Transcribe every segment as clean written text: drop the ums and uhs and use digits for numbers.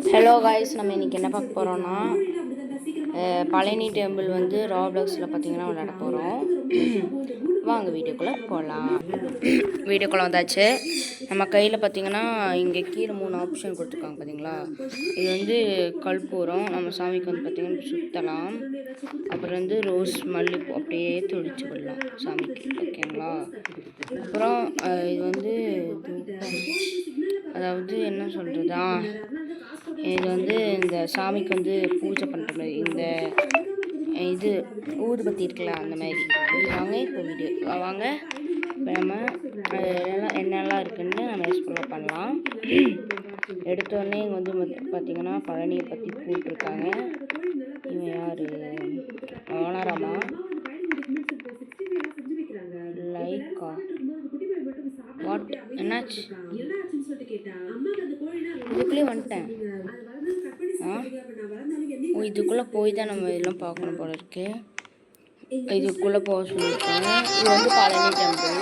Hello guys, நம்ம இன்றைக்கி என்ன பார்க்க போகிறோன்னா பழனி டெம்பிள் வந்து ராப்ளாக்ஸில் பார்த்தீங்கன்னா விளையாட போகிறோம். வாங்க வீடியோக்குள்ளே போகலாம். வீடியோக்குள்ளே வந்தாச்சு. நம்ம கையில் பார்த்தீங்கன்னா இங்கே கீழே 3 ஆப்ஷன் கொடுத்துருக்காங்க பார்த்தீங்களா. இது வந்து கற்பூரம், நம்ம சாமிக்கு வந்து பார்த்திங்கன்னா சுற்றலாம். அப்புறம் வந்து ரோஸ் மல்லிப்பூ அப்படியே தொடிச்சு விடலாம் சாமிக்கு, ஓகேங்களா. அப்புறம் இது வந்து அதாவது என்ன சொல்கிறதா, இது வந்து இந்த சாமிக்கு வந்து பூஜை பண்ணுற மாதிரி இந்த இது ஊதுபத்தி இருக்குல்ல, அந்த மாதிரி. வாங்க இப்போ வீடியோ வாங்க இப்போ நம்ம என்னெல்லாம் இருக்குன்னு நம்ம எக்ஸ்ப்ளோர் பண்ணலாம். எடுத்தோடனே இங்கே வந்து பார்த்திங்கன்னா பழனியை பற்றி போட்டிருக்காங்க. இவன் யார்? ஓனராமா லைக்கா வாட் என்னாச்சு? இதுக்குள்ளே வந்துட்டேன். இதுக்குள்ளே போய் தான் நம்ம இதெல்லாம் பார்க்கணும் போல இருக்கு. இதுக்குள்ளே போக சொல்லியிருக்காங்க. இது வந்து பழனி டெம்பிள்.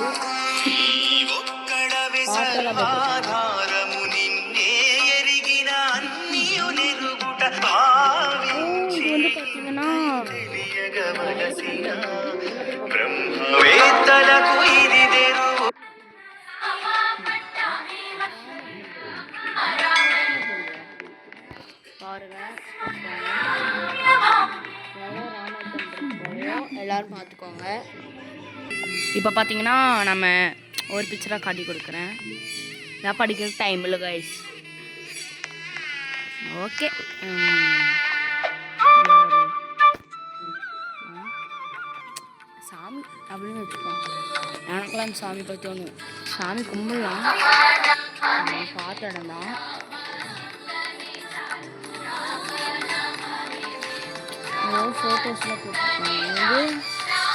பாட்டெல்லாம் இது வந்து பார்த்தீங்கன்னா பாருங்க, எல்லாரும் பார்த்துக்கோங்க. இப்போ பார்த்தீங்கன்னா நம்ம ஒரு பிக்சராக காட்டி கொடுக்குறேன். நான் படிக்கிறது டைம் இல்லை கைஸ். ஓகே, சாமி அப்படின்னு வச்சுக்கோங்க. எனக்கெல்லாம் அந்த சாமி பற்றி ஒன்று சாமி கும்பிடலாம். பார்த்த இடம் தான். ஃபோட்டோஸ்லாம் போட்டிருக்காங்க. வந்து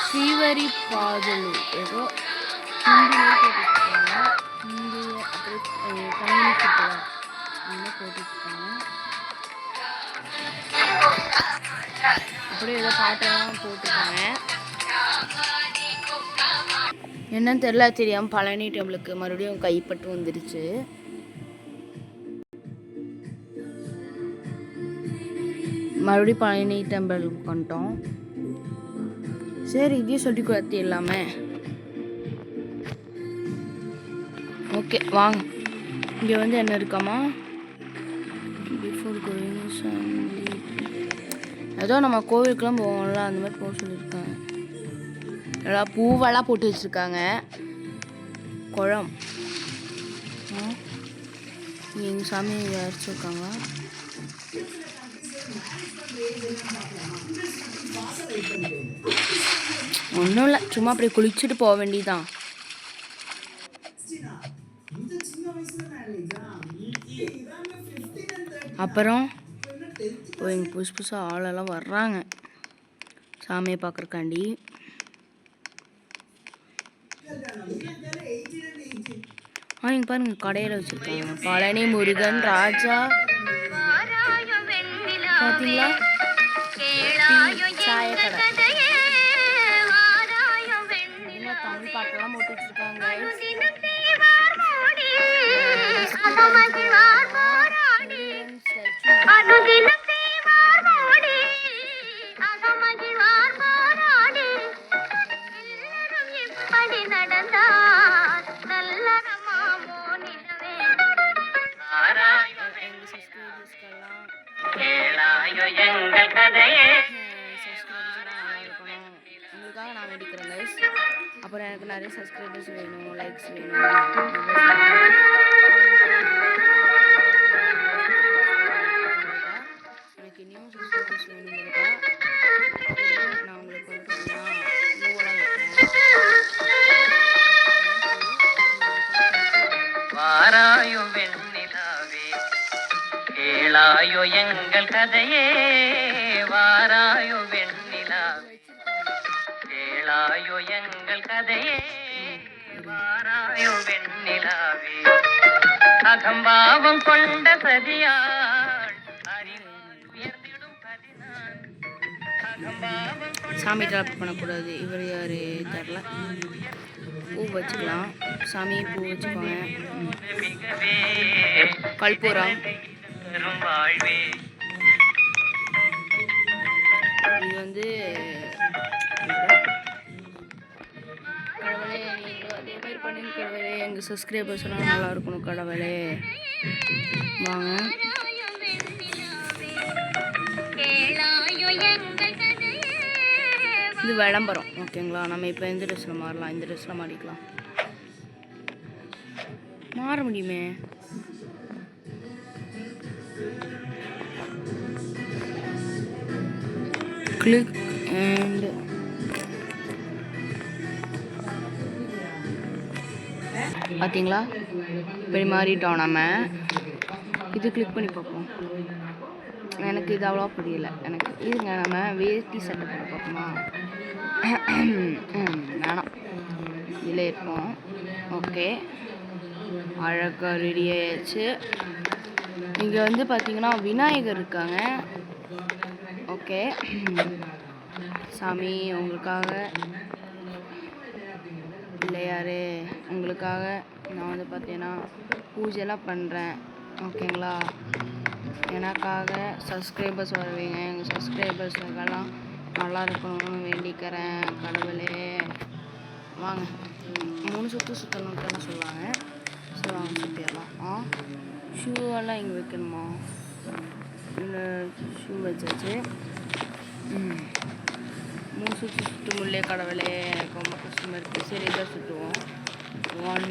ஸ்ரீவரி பாதலு ஏதோ ஹிந்திலே போட்டுருக்காங்க. ஹிந்தியை அப்படியே கம்யூனிகேட்டிவ் அந்த போட்டுருக்காங்க. அப்படியே ஏதோ பாட்டெல்லாம் போட்டிருக்காங்க. என்னன்னு தெரியாமல் பழனி டெம்பிளுக்கு மறுபடியும் கைப்பட்டு வந்துருச்சு. மறுபடியும் பழனி டெம்பிள் வந்துட்டோம். சரி, இதையும் சொல்லி கொடுத்து எல்லாமே ஓகே. வாங்க, இங்கே வந்து என்ன இருக்காமா, பிஃபோர் கோயிங் ஏதோ நம்ம கோவிலுக்கெல்லாம் போவோம்ல, அந்த மாதிரி போக சொல்லியிருக்காங்க. எல்லாம் பூவெல்லாம் போட்டு வச்சுருக்காங்க. குளம் எங்கள் சாமி அரைச்சிருக்காங்க. ஒன்றும் இல்லை, சும்மா அப்படியே குளிச்சுட்டு போக வேண்டியதான். அப்புறம் எங்கள் புதுசாக ஆளெல்லாம் வர்றாங்க சாமியை பார்க்குறக்காண்டி. இங்கே பாருங்க, கடையில் வச்சுருக்காங்க பழனி முருகன் ராஜா. பார்த்தீங்களா, சாய கடை. தமிழ் பாட்டெல்லாம் போட்டு வச்சுருக்காங்க. உங்களுக்காக நான் வேண்டிக்கிறேன் கைஸ். அப்புறம் எனக்கு நிறைய சப்ஸ்கிரைபர்ஸ் வேணும், லைக்ஸ் வேணும். எனக்கு இன்னும் சப்ஸ்கிரைபர்ஸ் வேணுங்கிறதா நான் உங்களுக்கு வந்து வாராயோ வெண்ணிலாவே கேளாயோ எங்கள் கதையே, வாராயோ வெண்ணிலாவே கேளாயோ எங்கள் கதையே, வாராயோ வெண்ணிலாவே அகம்பாவம் கொண்ட சதியாள் உயர்ந்திடும் பதினாள். சாமி ட்ராப் பண்ணக்கூடாது. இவர் யார் தெரில. பூ வச்சுக்கலாம், சாமி பூ வச்சுக்கோங்க. கற்பூரம் தரும் வாழ்வே இது வந்து கடவுளே நீங்களும் அதே மாதிரி பண்ணுங்க கடவுளே. எங்கள் சப்ஸ்கிரைபர்ஸ் எல்லாம் நல்லா இருக்கணும் கடவுளே. வாங்க இது விளம்பரம் ஓகேங்களா. நம்ம இப்போ எந்த ட்ரெஸ்ஸில் மாறலாம், இந்த ட்ரெஸ்ஸில் மாறிக்கலாம். மாற முடியுமே. கிளிக் அண்ட் பார்த்தீங்களா இப்படி மாறிட்டோம் நம்ம. இது கிளிக் பண்ணி பார்ப்போம். எனக்கு இது அவ்வளோவா புரியல. எனக்கு இதுங்க நம்ம வேட்டி சட்டை போட்டு பார்ப்போமா. வேணாம் இதில் இருப்போம். ஓகே அழகாக ரெடி ஆயிடுச்சு. இங்கே வந்து பார்த்தீங்கன்னா விநாயகர் இருக்காங்க. ஓகே சாமி உங்களுக்காக பிள்ளையாரு உங்களுக்காக நான் வந்து பார்த்தீங்கன்னா பூஜைலாம் பண்ணுறேன் ஓகேங்களா. எனக்காக சப்ஸ்கிரைபர்ஸ் வருவீங்க. எங்கள் சப்ஸ்கிரைபர்ஸுக்கெல்லாம் நல்லா இருக்கணும்னு வேண்டிக்கிறேன் கடவுளே. வாங்க 3 சுற்று சுற்றணுன்ட்டு சொல்லுவாங்க. சரி வாங்க சுற்றிடலாம். ஷூவெல்லாம் இங்கே வைக்கணுமா. இல்லை ஷூ வச்சாச்சு. 3 சுற்று சுற்று முள்ளே கடவுளே எனக்கு ரொம்ப கஷ்டமாக இருக்குது. சரி இதை சுற்றுவோம். 1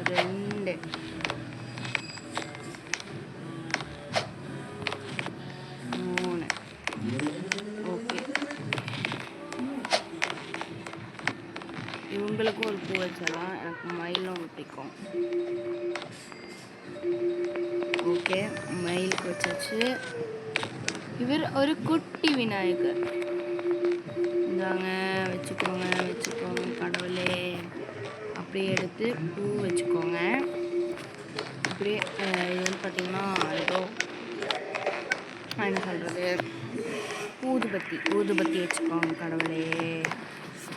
2 3. ஓகே இவங்களுக்கும் ஒரு பூ வச்சிடலாம். எனக்கு மயிலும் பிடிக்கும். ஓகே மயிலுக்கு வச்சாச்சு. இவர் ஒரு குட்டி விநாயகர். இந்தாங்க வச்சுக்கோங்க கடவுளே. அப்படியே எடுத்து பூ வச்சுக்கோங்க. அப்படியே இது வந்து பார்த்திங்கன்னா ஏதோ என்ன சொல்கிறது ஊதுபத்தி வச்சுக்கோங்க கடவுளே.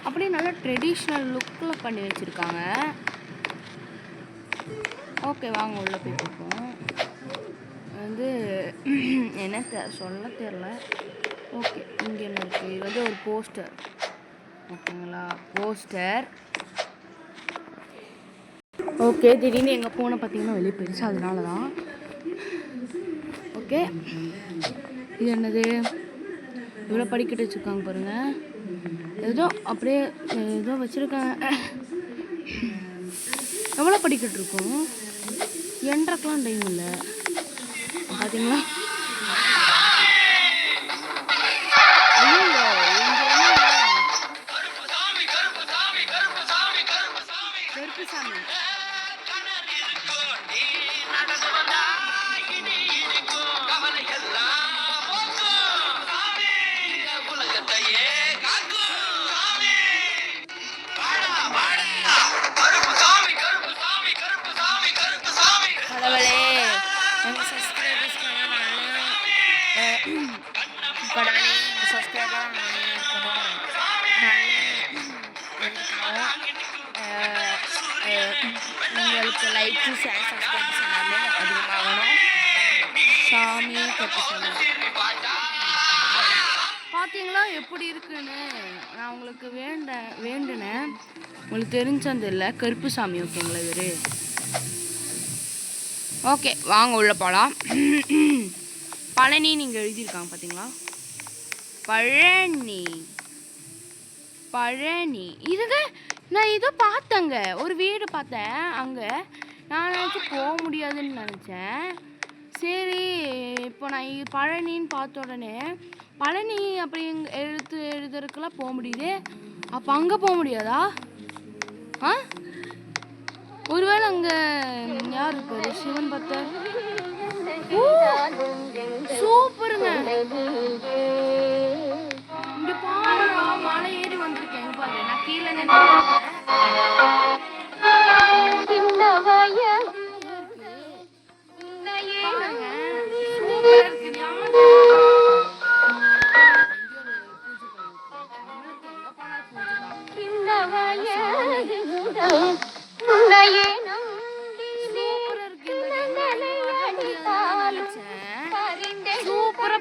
அப்படியே நல்லா ட்ரெடிஷ்னல் லுக்கில் பண்ணி வச்சுருக்காங்க. ஓகே வாங்க உள்ளே போய் பார்ப்போம். வந்து என்ன சொல்ல தெரில. ஓகே இங்கே என்ன இருக்குது. இது வந்து ஒரு போஸ்டர் ஓகேங்களா. போஸ்டர் ஓகே திடீர்னு எங்கள் ஃபோனை பார்த்தீங்கன்னா வெளியே போயிடுச்சு. அதனால தான். ஓகே இது என்னது இவ்வளோ படிக்கட்டு வச்சுருக்காங்க பாருங்கள். ஏதோ அப்படியே ஏதோ வச்சுருக்காங்க. எவ்வளோ படிக்கட்டு இருக்கும். என்றக்கெலாம் டைம் இல்லை பார்த்தீங்களா. கடவுளே சப்ஸ்கிரைபர் இருக்கணும். உங்களுக்கு லைக் ஷேர் சப்ஸ்கிரைபர்ஸ் எல்லாமே அதிகமாகணும். சாமி கட்டு பார்த்தீங்களா எப்படி இருக்குன்னு. நான் உங்களுக்கு வேண்டினேன். உங்களுக்கு தெரிஞ்சது இல்லை கருப்பு சாமி ஓகேங்களா இவர். ஓகே வாங்க உள்ள போகலாம். பழனி நீங்கள் எழுதியிருக்காங்க பார்த்தீங்களா. பழனி இதுங்க. நான் ஏதோ பார்த்தேங்க ஒரு வீடு பார்த்தேன் அங்கே. நான் நினச்சி போக முடியாதுன்னு நினச்சேன். சரி இப்போ நான் பழனின்னு பார்த்த உடனே பழனி அப்படி எழுதுறதுக்கெல்லாம் போக முடியுது. அப்போ அங்கே போக முடியாதா. ஒருவேளை அங்கே யார் இருப்பாரு சிவன் பக்தர். சூப்பருங்க. இங்க பாரு மலை ஏறி வந்திருக்கேன் பாரு. நான் கீழே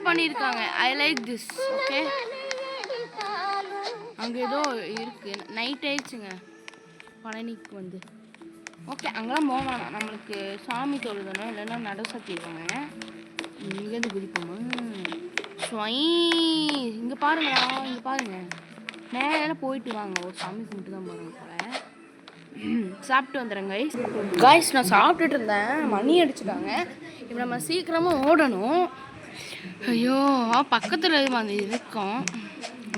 பண்ணியிருக்காங்க. I like this. ஓகே, அங்கே ஏதோ இருக்கு. நைட் ஆயிடுச்சுங்க பழனிக்கு வந்து. ஓகே, அங்கெல்லாம் போக வேணாம், நம்மளுக்கு சாமி தொழுதணும், இல்லைன்னா நட சாத்திடுவாங்க. இங்கேருந்து குதிப்போமா? இங்கே பாருங்களா, இங்கே பாருங்க, மேலே போயிட்டு வாங்க. ஒரு சாமி கும்பிட்டு தான் போகிறாங்க போல. சாப்பிட்டு வந்துடுறேன் கைஸ். கைஸ், நான் சாப்பிட்டுட்டு இருந்தேன், மணி அடிச்சுட்டாங்க. இப்போ நம்ம சீக்கிரமாக ஓடணும். ஐயோ, பக்கத்தில் வந்து இருக்கோம்.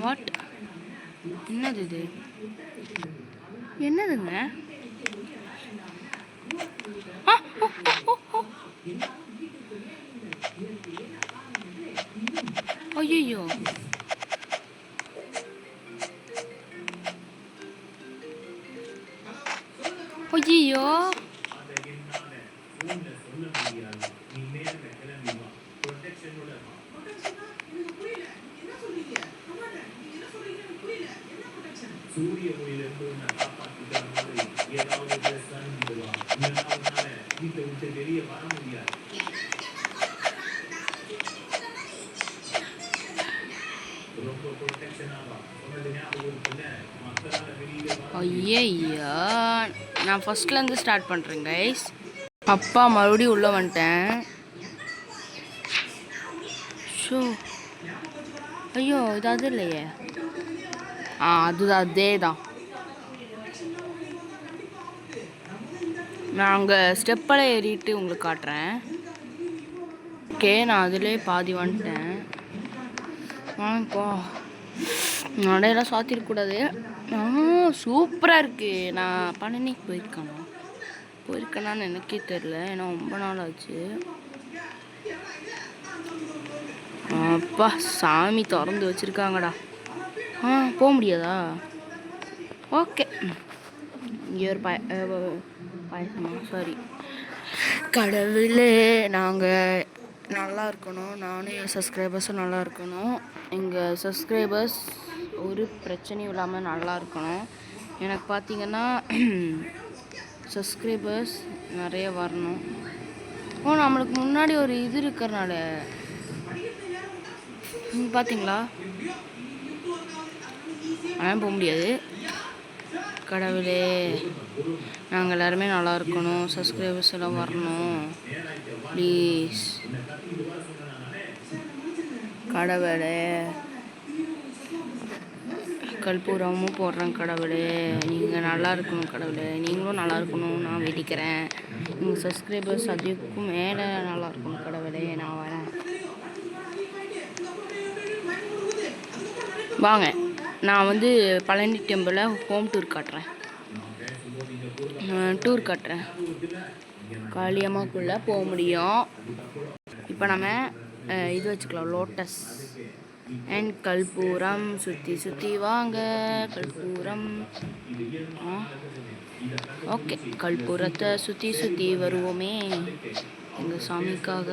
வாட், என்னது இது? என்னதுங்க? ஐயோ, ஐயோ, சூரிய ஒளியிலிருந்து உன்னை காப்பாற்றிக்கிற மாதிரி ஏதாவது பேசான்னு இல்லைன்னா உன்னால வீட்டை விட்டு வெளியே வர முடியாது. ரொம்ப ப்ரொடெக்ஷனாக சொன்னது ஞாபகம் இருக்குல்ல, மக்களால வெளியே ஐயா, நான் ஃபர்ஸ்ட்லேருந்து ஸ்டார்ட் பண்ணுறேன் கைஸ். அப்பா மறுபடியும் உள்ளே வந்துட்டேன். ஷோ, ஐயோ, இது அது இல்லையே. அதுதான், அதே தான். நான் அங்கே ஸ்டெப்பெல்லாம் ஏறிட்டு உங்களுக்கு காட்டுறேன். ஓகே, நான் அதிலே பாதி வந்துட்டேன். வாங்கப்பா, நடையெல்லாம் சாத்திருக்கூடாது. சூப்பராக இருக்குது. நான் பழனிக்கு போயிருக்கேனான்னு எனக்கே தெரில, ஏன்னா ரொம்ப நாள் ஆச்சு. அப்பா, சாமி திறந்து வச்சுருக்காங்கடா. போக முடியாதா? ஓகே, இங்கே ஒரு பாயசமா, சாரி. கடவுளே, நாங்கள் நல்லா இருக்கணும், நானும் என் சப்ஸ்கிரைபர்ஸும் நல்லா இருக்கணும். எங்கள் சப்ஸ்கிரைபர்ஸ் ஒரு பிரச்சனையும் இல்லாமல் நல்லா இருக்கணும். எனக்கு பார்த்தீங்கன்னா சப்ஸ்கிரைபர்ஸ் நிறைய வரணும். நம்மளுக்கு முன்னாடி ஒரு இது இருக்கிறனால பார்த்தீங்களா, போக முடியாது. கடவுளே, நாங்கள் எல்லாருமே நல்லா இருக்கணும், சப்ஸ்கிரைபர்ஸ் எல்லாம் வரணும் ப்ளீஸ். கடவுளே, கற்பூரமும் போடுறேன் கடவுளே, நீங்கள் நல்லா இருக்கணும் கடவுளே, நீங்களும் நல்லா இருக்கணும், நான் வேண்டிக்கிறேன். உங்கள் சப்ஸ்கிரைபர்ஸ் அதுக்கும் மேலே நல்லா இருக்கணும் கடவுளே, நான் வரேன். வாங்க, நான் வந்து பழனி டெம்பிளில் ஹோம் டூர் காட்டுறேன். காளியம்மாக்குள்ளே போக முடியும். இப்போ நம்ம இது வச்சுக்கலாம், லோட்டஸ் அண்ட் கற்பூரம். சுற்றி வாங்க, கற்பூரம். ஓகே, கற்பூரத்தை சுற்றி வருவோமே எங்கள் சாமிக்காக.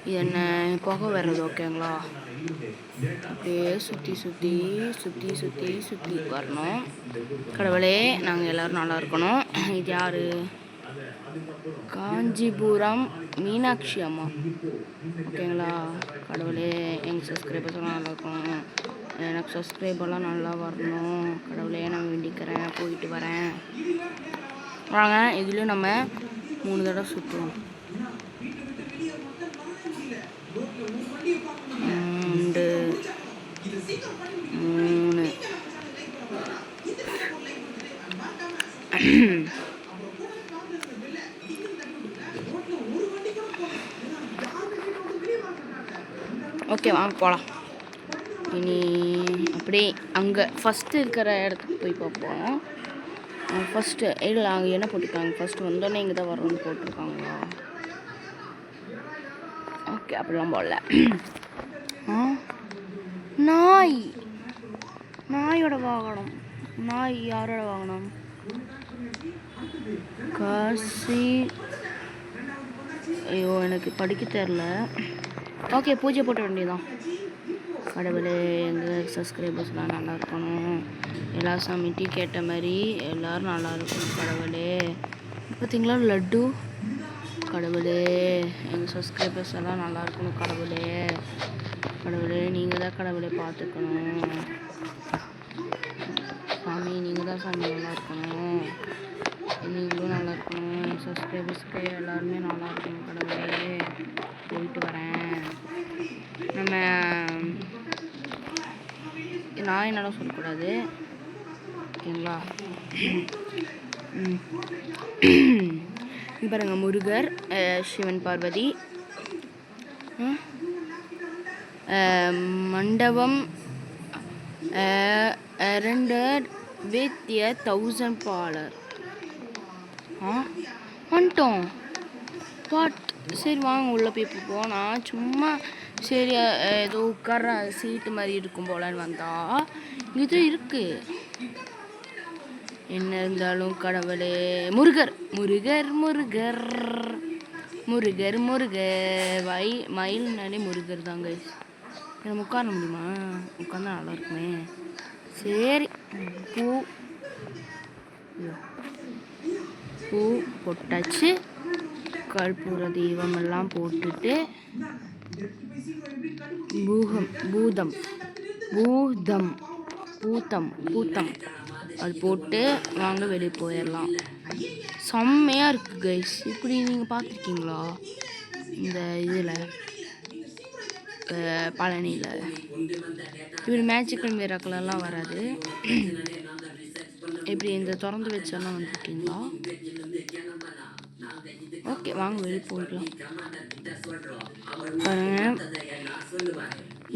இது என்ன புகை வர்றது, ஓகேங்களா? அப்படியே சுற்றி வரணும். கடவுளே, நாங்கள் எல்லோரும் நல்லா இருக்கணும். இது யார்? காஞ்சிபுரம் மீனாட்சி அம்மா, ஓகேங்களா? கடவுளே, எங்கள் சப்ஸ்கிரைபர்ஸ்லாம் நல்லா இருக்கணும், எனக்கு சப்ஸ்கிரைபர்லாம் நல்லா வரணும் கடவுளே, நான் வேண்டிக்கிறேன். போயிட்டு வரேன். வாங்க, இதுலேயும் நம்ம 3 தடவை சுற்றுவோம். 3 ஓகே, வாங்க போகலாம். இனி அப்படியே அங்கே ஃபஸ்ட்டு இருக்கிற இடத்துக்கு போய் பார்ப்போம். ஃபஸ்ட்டு இல்லை, அங்கே என்ன போட்டிருக்காங்க? ஃபஸ்ட்டு வந்தோடனே இங்கே தான் வரணும்னு போட்டிருக்காங்களா? ஓகே, அப்படிலாம் போடல. நாயோட வாகனம். நாய் யாரோட வாகனம்? காசி. ஐயோ, எனக்கு படிக்க தெரில. ஓகே, பூஜை போட்ட வேண்டியதான். கடவுளே, எங்கள் சப்ஸ்கிரைபர்ஸ்லாம் நல்லா இருக்கணும், எல்லா சாமிட்டையும் கேட்ட மாதிரி எல்லோரும் நல்லா இருக்கணும் கடவுளே. பார்த்தீங்களா, லட்டு கடவுளே எங்கள் சப்ஸ்கிரைபர்ஸ் எல்லாம் நல்லா இருக்கணும் கடவுளே. கடவுளே நீங்கள் தான் கடவுளை பார்த்துக்கணும் சாமி. நீங்கள் தான் சாமி நல்லா இருக்கணும். நீங்களும் நல்லா இருக்கணும். என் சப்ஸ்கிரைபர்ஸ்க்கு எல்லாருமே நல்லா இருக்கணும் கடவுளே. போயிட்டு வரேன். நம்ம நான் என்னெல்லாம் சொல்லக்கூடாது ஓகேங்களா. பாருங்க முருகர், சிவன் பார்வதி, மண்டபம் அரண்டட் வித் 1000 பாலர். வந்துட்டோம். வாட்? சரி வாங்க உள்ளே போய் போனால் சும்மா சரி ஏதோ உட்கார சீட்டு மாதிரி இருக்கும் போலன்னு வந்தா இது இருக்குது. என்ன இருந்தாலும் கடவுளே. முருகர் முருகர் முருகர் முருகர் முருகர் மயில்னாலே முருகர் தாங்க. நம்ம உட்கார முடியுமா? உட்காந்தா நல்லா இருக்குமே. சரி பூ போட்டாச்சு. கற்பூர தீபம் எல்லாம் போட்டுட்டு பூதம் அது போட்டு வாங்க வெளியே போயிடலாம். செம்மையாக இருக்குது கைஸ். இப்படி நீங்கள் பார்த்துருக்கீங்களா இந்த இதில் பழனியில்? இப்படி மேஜிக்கல் மிராக்கலெல்லாம் வராது. இப்படி இந்த திறந்து வச்செல்லாம் வந்துருக்கீங்களா? ஓகே வாங்க வெளியே போயிடலாம்.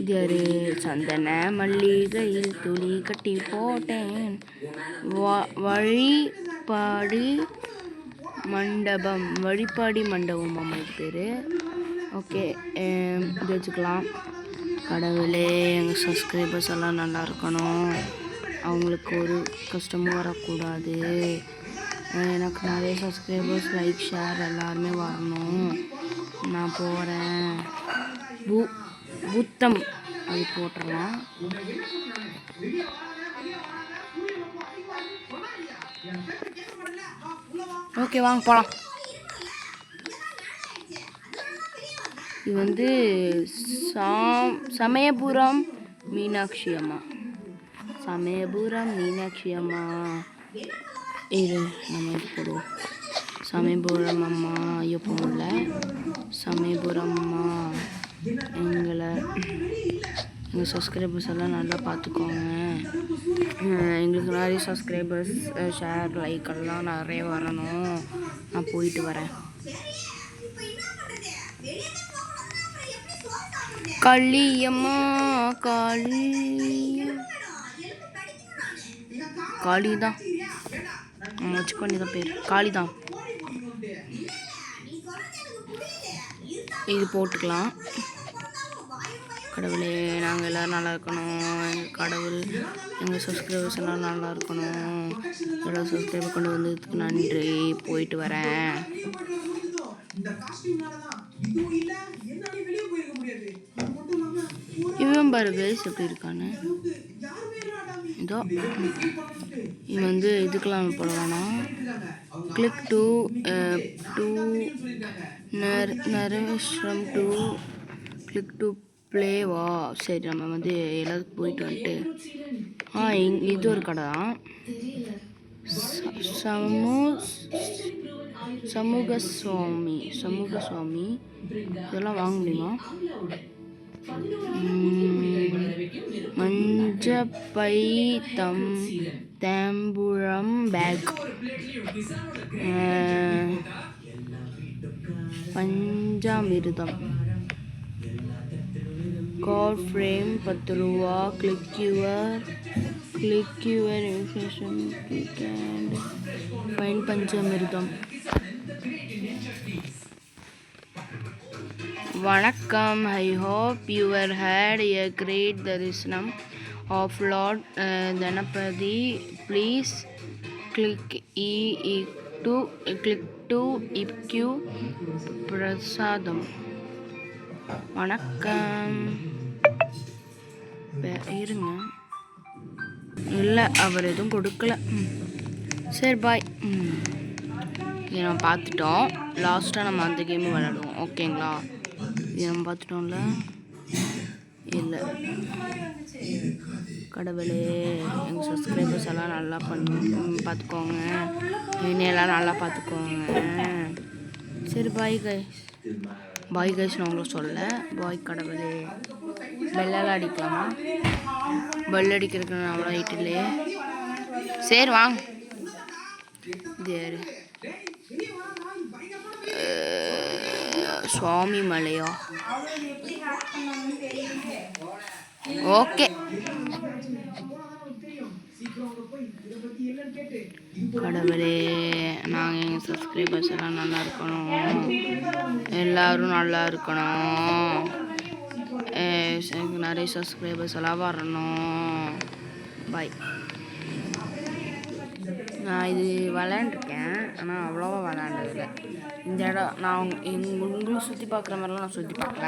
இது ஒரு சந்தன மல்லிகையில் துளி கட்டி போட்டேன். வழிபாடி மண்டபம் அம்மாவுக்கு பேர். ஓகே இது வச்சுக்கலாம். கடவுளே எங்கள் சப்ஸ்கிரைபர்ஸ் எல்லாம் நல்லா இருக்கணும். அவங்களுக்கு ஒரு கஷ்டமும் வரக்கூடாது. எனக்கு நிறைய சப்ஸ்கிரைபர்ஸ், லைக், ஷேர் எல்லாருமே வரணும். நான் போகிறேன். புத்தம் அது போட்டுடலாம். ஓகே வாங்க போகலாம். இது வந்து சமயபுரம் மீனாட்சி அம்மா. இது நம்ம இது போடுவோம். சமயபுரம் அம்மா. ஐயோ போகல. சமயபுரம் அம்மா எங்கள் சப்ஸ்கிரைபர்ஸ் எல்லாம் நல்லா பார்த்துக்கோங்க. எங்களுக்கு நிறைய சப்ஸ்கிரைபர்ஸ், ஷேர், லைக் எல்லாம் நிறைய வரணும். நான் போயிட்டு வரேன். காளியம்மா காளி தான் வச்சுக்கொண்டு தான் பேர். காளி தான். இது போட்டுக்கலாம். கடவுளே நாங்கள் எல்லோரும் நல்லா இருக்கணும். எங்கள் கடவுள் எங்கள் சப்ஸ்கிரைபர்ஸ் எல்லாம் நல்லா இருக்கணும். எல்லோரும் சப்ஸ்கிரைபர் கொண்டு வந்ததுக்கு நன்றி. போயிட்டு வரேன். இவன் பாருங்க எப்படி இருக்கான்னு. இதோ இவன் வந்து இதுக்கெல்லாம் போட வேணாம். கிளிக் டு நரேஷ்ரம் டு கிளிக் டு பிளேவா. சரி நம்ம வந்து எல்லாத்துக்கும் போயிட்டு வந்துட்டு இது ஒரு கடை தான். சமூக சுவாமி இதெல்லாம் வாங்க முடியுமா? மஞ்சப்பை தாம்பூலம் பேக். பஞ்சாமிர்தம் கார்ட் ஃப்ரேம் 10 ரூபா. Click your information and fine பஞ்சாமிர்தம். வணக்கம். I hope you had a great darshanam of Lord Ganapati. Please click to IQ Prasadam. வணக்கம். இருங்க, இல்லை அவர் எதுவும் கொடுக்கல. சரி பாய். இதை நம்ம பார்த்துட்டோம். லாஸ்ட்டாக நம்ம அந்த கேமு விளையாடுவோம். ஓகேங்களா? இதை நம்ம பார்த்துட்டோம்ல. இல்லை கடவுளே, எங்கள் சப்ஸ்கிரைபர்ஸ் எல்லாம் நல்லா பார்த்துக்கோங்க. என்னையெல்லாம் நல்லா பார்த்துக்கோங்க. சரி பாய் கைஸ். பாய் கைஸ் நான் உங்களை சொல்ல. பாய் கடவுளே. பெல்லெல்லாம் அடிக்கலாமா? பெல் அடிக்கிறதுக்கு அவ்வளோ ஹைட் இல்லையே. சரி வாங்க. சுவாமி மலையா? ஓகே கடவுளே, நாங்கள் எங்கள் சப்ஸ்கிரைபர்ஸ் எல்லாம் நல்லா இருக்கணும். எல்லோரும் நல்லா இருக்கணும். நிறைய சப்ஸ்கிரைபர்ஸ் எல்லாம் வரணும். பாய். நான் இது விளையாண்டுருக்கேன், ஆனால் அவ்வளோவா விளையாண்டதில்லை. இந்த இடம் நான் உங்களுக்கு சுற்றி பார்க்குற மாதிரிலாம் நான் சுற்றி பார்க்கல.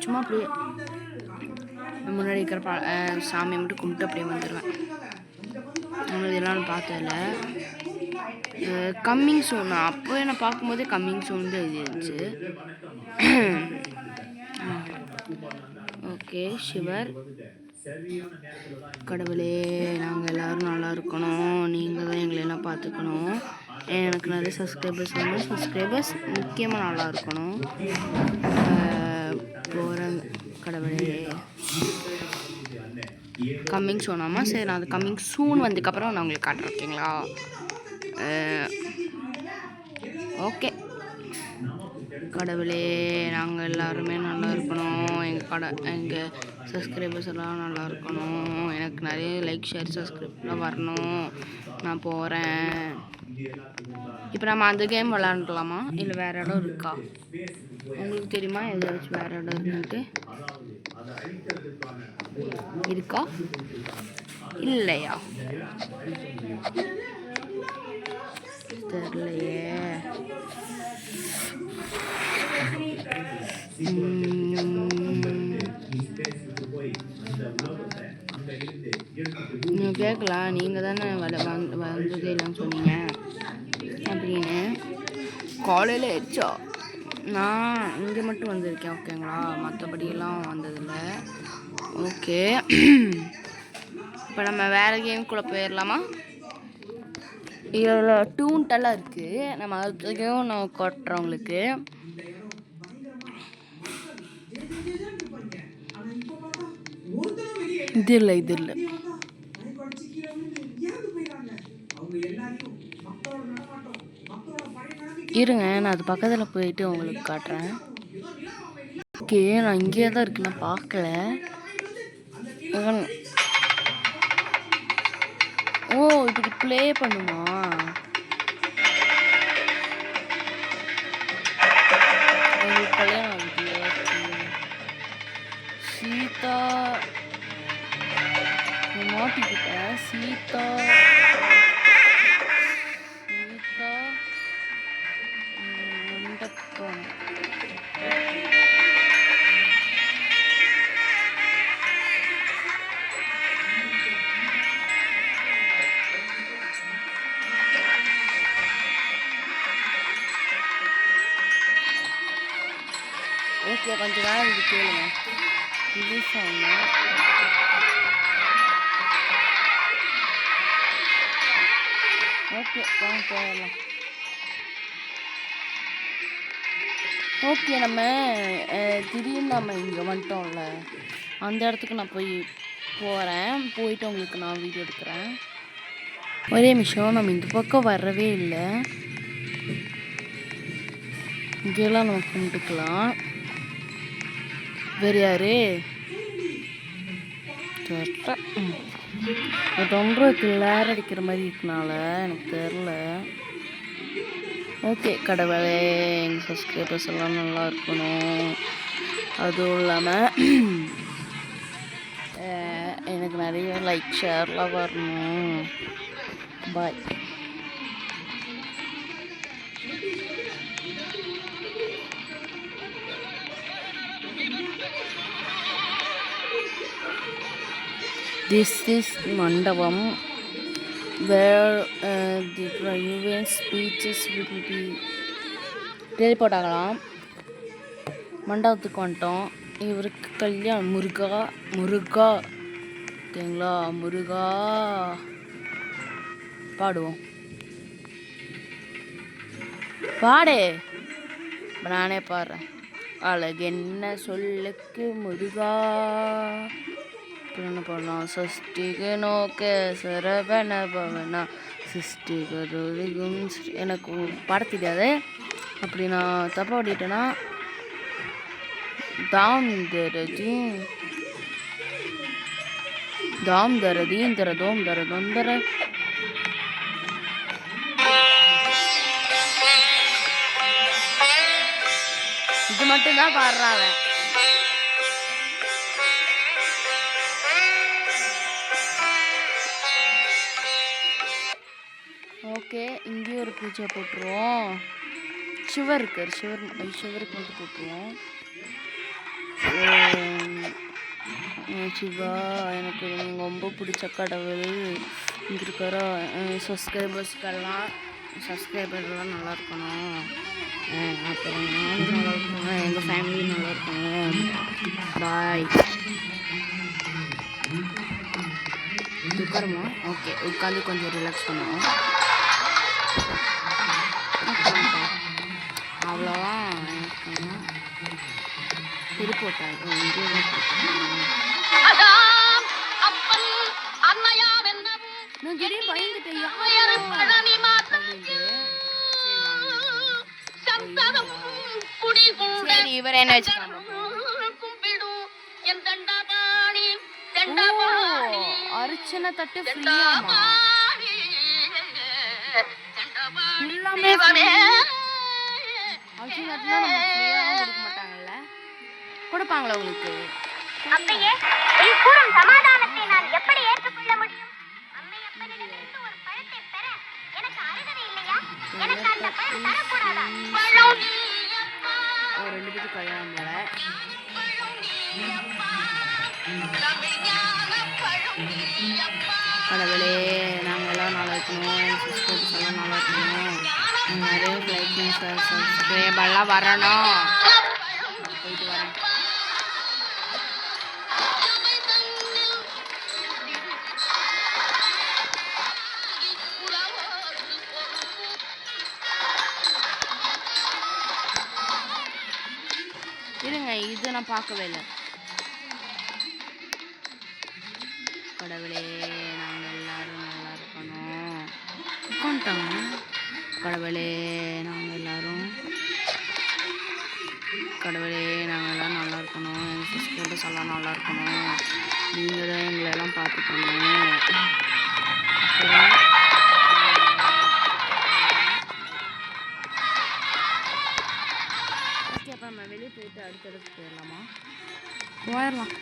சும்மா அப்படியே முன்னாடி இருக்கிற சாமியை மட்டும் கும்பிட்டு அப்படியே வந்துடுவேன். இதெல்லாம் நான் பார்த்ததில்ல. கம்மிங் சூன் நான் அப்போ என்னை பார்க்கும்போதே கம்மிங் சூன் தான் இது இருந்துச்சு. ஓகே சிவர். கடவுளே, நாங்கள் எல்லோரும் நல்லா இருக்கணும். நீங்கள் தான் எங்களெல்லாம் பார்த்துக்கணும். எனக்கு நிறைய சப்ஸ்கிரைபர்ஸ் வேணும். சப்ஸ்கிரைபர்ஸ் முக்கியமாக நல்லா இருக்கணும். போகிறாங்க கடவுளே. கம்மிங் சூனாமா? சரி, நான் அது கம்மிங் சூன் வந்ததுக்கப்புறம் நான் உங்களுக்கு காட்டுறேன். ஓகேங்களா? ஓகே கடவுளே, நாங்கள் எல்லாருமே நல்லா இருக்கணும். எங்கள் சப்ஸ்கிரைபர்ஸ் எல்லாம் நல்லா இருக்கணும். எனக்கு நிறைய லைக் ஷேர் சப்ஸ்கிரைப்லாம் வரணும். நான் போகிறேன். இப்போ நம்ம அந்த கேம் விளாண்டுக்கலாமா, இல்லை வேறு இடம் இருக்கா? உங்களுக்கு தெரியுமா எதாச்சும் வேறு இடம் இருக்குன்ட்டு? இருக்கா இல்லையா தெரியலையே. நீங்கள் கேட்கலாம், நீங்கள் தானே வந்ததே இல்லைன்னு சொன்னீங்க அப்படின்னு. காலையில் ஆயிடுச்சா? நான் இங்கே மட்டும் வந்திருக்கேன். ஓகேங்களா? மற்றபடியெல்லாம் வந்ததில்லை. ஓகே, இப்போ நம்ம வேறு கேமுக்குள்ளே போயிடலாமா? இதில் டூன்ட்டெல்லாம் இருக்குது. நம்ம அதுக்கும் நான் காட்டுறோம் உங்களுக்கு. இது இல்லை இருங்க, நான் அது பக்கத்தில் போயிட்டு உங்களுக்கு காட்டுறேன். ஓகே, நான் இங்கேயே தான் இருக்கு, நான் பார்க்கல. ஓ, இதுக்கு ப்ளே பண்ணுமா? உங்களுக்கு கல்யாணம் ஆகுது. சீதா மாட்டிக்கிட்டேன். சீதா மண்டபம். ஓகே, கொஞ்ச நேரம் இது கேளுங்க. இது சொன்ன ஓகே, வாங்க போயிடலாம். ஓகே, நம்ம திடீர்னு நம்ம இங்கே வந்துட்டோம்ல, அந்த இடத்துக்கு நான் போயிட்டு உங்களுக்கு நான் வீடியோ எடுக்கிறேன். ஒரே நிமிஷம், நம்ம இந்த பக்கம் வரவே இல்லை. இங்கெல்லாம் நம்ம கும்பிட்டுக்கலாம். வேறு யாரு தொண்டருக்கு லேர் அடிக்கிற மாதிரி இருக்கனால எனக்கு தெரில. ஓகே கடவுளே, எங்கள் சப்ஸ்கிரைபர்ஸ் எல்லாம் நல்லா இருக்கணும். அதுவும் இல்லாமல் எனக்கு நிறைய லைக் ஷேர்லாம் வரணும். பாய். திஸ் இஸ் மண்டபம். where the private speeches will be teleport ஆகலாம். மண்டபத்துக்கு வந்துட்டோம். இவருக்கு கல்யாணம். முருகா ஓகேங்களா? முருகா பாடுவோம். பாடு. நானே பாடுறேன். அழகு என்ன சொல்லுக்கு முருகா. என்ன பண்ணலாம்? சஷ்டிக்கு நோக்க சரவண பவனா சிருஷ்டிகரும் எனக்கு பாட தெரியாது. அப்படி நான் தப்பாக ஓடிட்டேன்னா தாம் தர தீந்தர தோம் தர தொந்தர. இது மட்டும்தான் பாடுறாங்க. ஓகே, இங்கேயும் ஒரு பூஜை போட்டுருவோம். சிவர் இருக்கார். சிவருக்கு மட்டும் போட்டுருவோம். சிவா எனக்கு ரொம்ப பிடிச்ச கடவுள் இங்கே இருக்காரோ. சப்ஸ்கிரைபர்ஸ்க்கெல்லாம் நல்லா இருக்கணும். அப்புறம் நானும் நல்லா இருக்கணும். எங்கள் ஃபேமிலி நல்லா இருக்கணும். பாய். உட்காருமா? ஓகே, உட்காந்து கொஞ்சம் ரிலாக்ஸ் பண்ணுவோம். அவ்வளோதான். திருப்போட்டாங்க திடீர்னு பயந்துட்டேன். சரி, இவர் என்ன வச்சுக்காம அர்ச்சனை தட்டு ஃப்ரீயாமா? எல்லாமே அர்ச்சனை தட்டுனா நம்ம ஃப்ரீயாகவும் கொடுக்க மாட்டாங்கல்ல? கொடுப்பாங்களா உங்களுக்கு? அப்பையே நீ கூறும் சமாதானத்தை நான் எப்படி ஏற்றுக்கொள்ள முடியும்? அம்மை அப்பனிடமிருந்து ஒரு பழத்தை பெற எனக்கு அருகதை இல்லையா? எனக்கு அந்த பழம் தரக்கூடாதா? ரெண்டு பேருக்கு கல்யாணம் போல. கடவுளே, நாங்கள் எல்லாம் நல்லா இருக்கணும். என் சிஸ்டர்ஸ் எல்லாம் நல்லா இருக்கணும். நிறைய லைக் சப்ஸ்கிரைப் எல்லாம் வரணும். போயிட்டு வரேன். இருங்க, இது நான் பார்க்கவே இல்லை. கடவுளே, நாங்கள் எல்லாரும் நல்லா இருக்கணும். உட்காந்துட்டாங்க. கடவுளே, நாங்கள் எல்லாரும் நல்லா இருக்கணும். எங்கள் சிஸ்டர்ஸ் எல்லாம் நல்லா இருக்கணும். நீங்கள் தான் எங்களெல்லாம் பார்த்துக்கணும். அப்புறம் அப்போ நம்ம வெளியே போயிட்டு அடுத்தடுத்து போயிடலாமா? போயிடலாம்.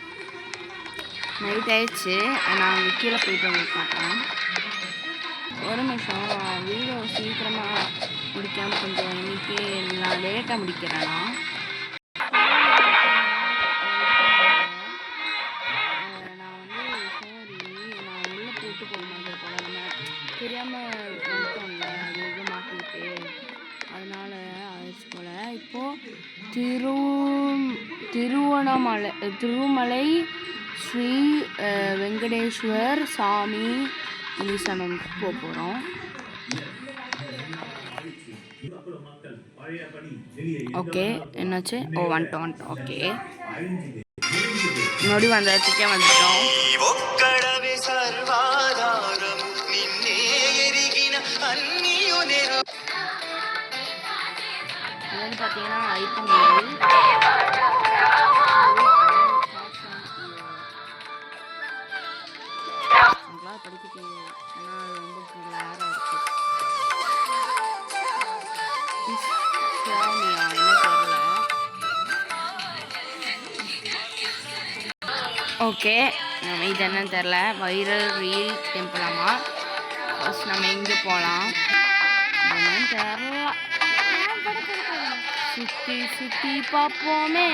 நைட் ஆயிடுச்சு. நான் அங்கே கீழே போயிட்டு உங்களுக்கு காட்டுறேன். ஒரு நிமிஷம். வீடியோ சீக்கிரமாக முடிக்காமல் கொஞ்சம் இன்னைக்கு நான் லேட்டாக முடிக்கிறேன்னா நான் உள்ளே போட்டு போகும்போது போல நம்ம தெரியாமல் வந்துட்டோம்ல, அது இது மாட்டிக்கிட்டு அதனால் ஆயிடுச்சு போல். இப்போது திருமலை ஸ்ரீ வெங்கடேஸ்வர் சாமி தரிசனம் போகிறோம். ஓகே, என்னாச்சு? வந்துட்டோம். ஓகே, நொடி வந்தாச்சுக்கே வந்துட்டோம். இது பார்த்தீங்கன்னா ஐப்பங்கோவில். படிக்க தெரியாது, ஏன்னா அது ரொம்ப கிளாராக இருக்கு. சுவாமியா என்ன தெரியல. ஓகே, நம்ம இது என்னன்னு தெரில. Viral reel டெம்பிளாமா? ஃபர்ஸ்ட் நம்ம எங்கே போகலாம் என்னன்னு தெரில. சுற்றி பார்ப்போமே.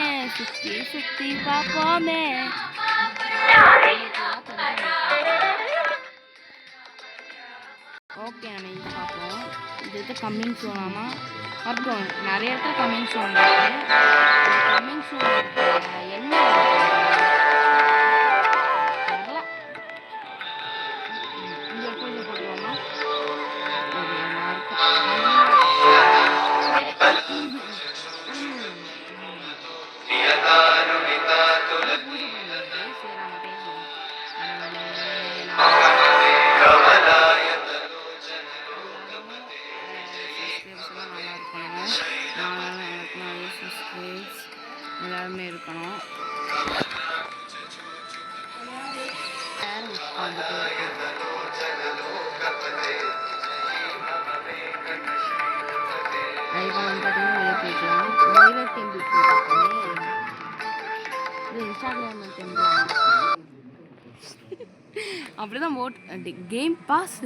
ஓகே நம்ம இது பார்ப்போம். இது கம்மிங் சோனாமா அப்புறம் நிறைய இடத்துல கம்மிங் சோன் இருக்கு. கம்மிங் சோன் என்ன வரல. இந்த இடத்துல போட்டுருவோமா? எல்லாருமே இருக்கணும். இப்போ வந்து பார்த்தீங்கன்னா வெளியே போய்க்கலாம். வைரல் டெம்பிள் போயிருக்கோமே. இது இன்ஸ்டாகிராம் டெம்பிள் அப்படிதான் கேம் பாஸ்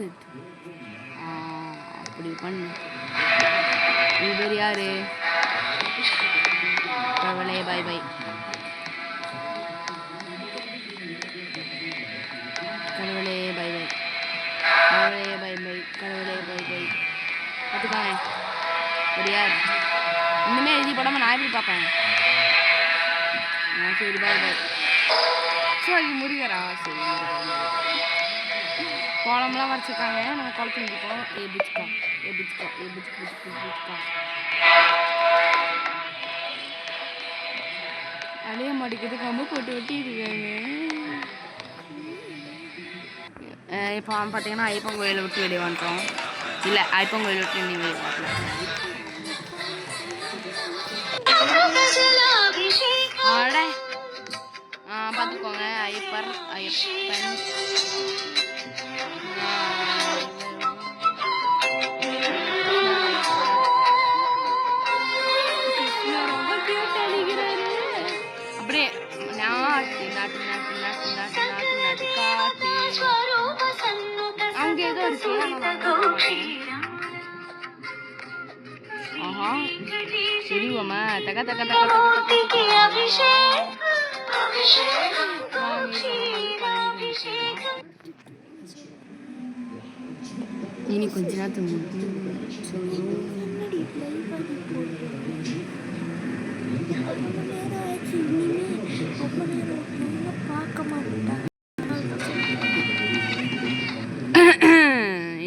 அப்படி பண்ணு. இவர் யாரு? கடவுளே பை பை. கடவுளே பை பை. கடவுளே பை பை. கடவுளே பை பை. பார்த்துக்காங்க ஒரு யார் இன்னுமே எழுதி போடாமல் நான் எப்படி பார்ப்பேன்? சரி பை பை. ஸோ இது முருகரா? சரி கோலம்லாம் வரைச்சிருக்காங்க. நம்ம கோலத்தை முடிப்போம். பிச்சுக்கா பிச்சுக்கா பிச்சுக்கா அடைய மாட்டேங்குது. கம்பு போட்டு ஒட்டி இருக்காங்க. இப்போ பார்த்தீங்கன்னா ஐயப்பன் கோயிலை விட்டு வெளியே வந்துட்டோம். இல்லை ஐயப்பன் கோயிலை விட்டு நீங்கள் வெளியே வரல. பார்த்துக்கோங்க ஐயப்பன் அப்படியே நாட்டு நாட்டு நாட்டு நாட்டு நாட்டு நாட்டு நாட்டு காட்டு அங்கே ஏதோ இருக்கு. ஆஹா தெரியுமா? தக்க தக்க தக்க இனி கொஞ்ச நேரத்துக்கு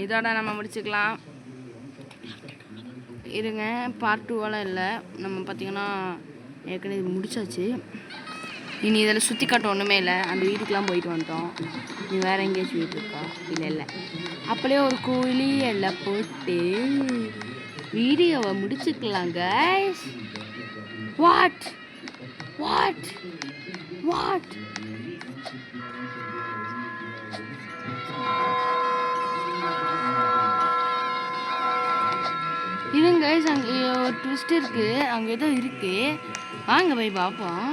இதோட நம்ம முடிச்சுக்கலாம். இருங்க பார்ட் 2 இல்லை. நம்ம பார்த்திங்கன்னா ஏற்கனவே இது முடிச்சாச்சு. இனி இதில் சுற்றி காட்ட ஒன்றுமே இல்லை. அந்த வீட்டுக்கெலாம் போயிட்டு வந்துட்டோம். நீ வேறு எங்கேயாச்சும் வீட்டு இருக்கா? இல்லை அப்படியே ஒரு கோழி எல்லாம் போட்டு வீடியோவை முடிச்சுக்கலாம் கைஸ். வாட் வாட் வாட் இருங்க கைஸ். அங்கே ஒரு ட்விஸ்ட் இருக்குது. அங்கே ஏதோ இருக்குது. வாங்க போய் பார்ப்போம்.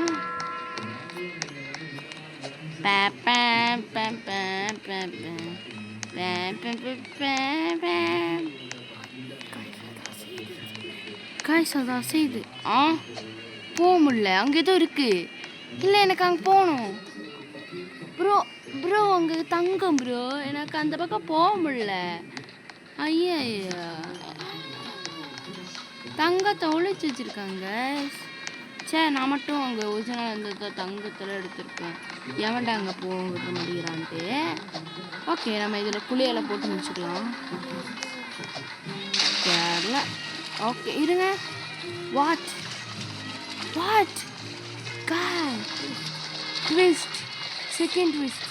காய்ஸ் அதான் செய்யுது. போக முடியல. அங்கே ஏதோ இருக்கு. இல்லை எனக்கு அங்கே போகணும் ப்ரோ அங்கே தங்கம் ப்ரோ. எனக்கு அந்த பக்கம் போக முடியல. ஐயா தங்கத்தை ஒழிச்சு வச்சுருக்காங்க. சே நான் மட்டும் அங்கே ஒரிஜினல் இருந்தது தங்கத்தில் எடுத்திருக்கேன். எவன்டா அங்கே போக விட முடிகிறான்ட்டு. ஓகே நம்ம இதில் புளியெல்லாம் போட்டு முடிச்சுக்கலாம். கேரளா ஓகே இருங்க. வாட் வாட் காய் ட்விஸ்ட் செகண்ட் ட்விஸ்ட்.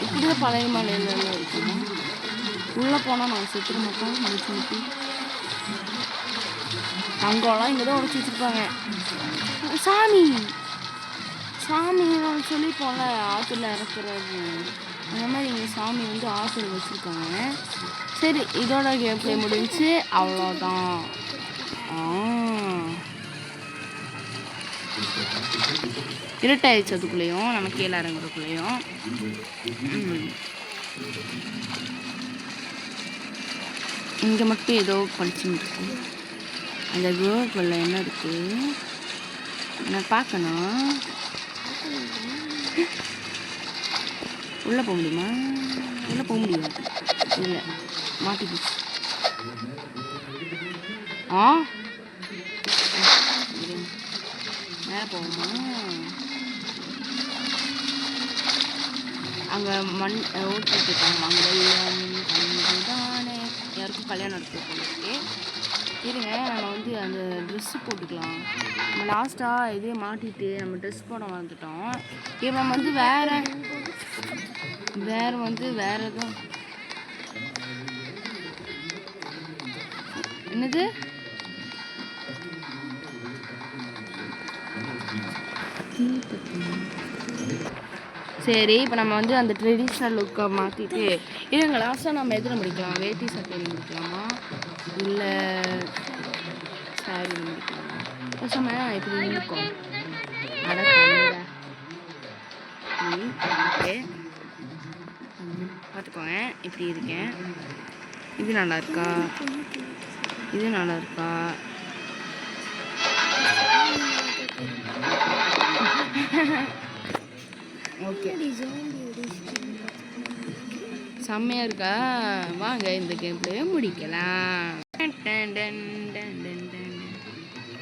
இப்படிதான் பழைய மலையிலலாம் இருக்குமா? உள்ளே போனால் நான் செத்துற மாட்டோம். முடிச்சு முடிச்சு தங்கம்லாம் இங்கே தான் உடச்சி வச்சுருப்பாங்க. சாமி நம்ம சொல்லிப்போம்ல ஆற்றுல இறக்குறது. அந்த மாதிரி இங்கே சாமி வந்து ஆற்றுல வச்சுருக்காங்க. சரி இதோட கேம் பிளே முடிஞ்சு அவ்வளோதான். இருட்டாயிடுச்சு. அதுக்குள்ளேயும் நம்ம கீழே இறங்குறதுக்குள்ளேயும் இங்கே மட்டும் ஏதோ படிச்சுன்னு இருக்கு. அந்த குரோக்குள்ள என்ன இருக்கு நான் பார்க்கணும். உள்ளே போக முடியுமா? உள்ளே போக முடியும் இல்லை, மாட்டிக்கிச்சு. ஆ மேலே போகுமா? அங்கே மண் ஓட்டிருக்காங்க. மங்கல்யம் தானே யாருக்கும் கல்யாணம் நடக்குது போல. இருங்க, நம்ம வந்து அந்த ட்ரெஸ்ஸு போட்டுக்கலாம். நம்ம லாஸ்ட்டாக இதே மாட்டிட்டு நம்ம ட்ரெஸ் போட வந்துட்டோம். இவன் வந்து வேறு எதுவும் என்னது சரி. இப்போ நம்ம வந்து அந்த ட்ரெடிஷ்னல் லுக்கை மாற்றிட்டு இருங்க, லாஸ்ட்டாக நம்ம எதில் முடிக்கலாம்? வேட்டி சட்டையில் முடிக்கலாமா இல்லை சாரியில் முடிக்கலாமா? பேசாம இப்படி இருக்கும். ஓகே, பார்த்துக்கோங்க. இப்படி இருக்கேன். இது நல்லா இருக்கா? இது நல்லா இருக்கா? ஓகே, செம்மையாக இருக்கா? வாங்க இந்த கேம் பிளே முடிக்கலாம்.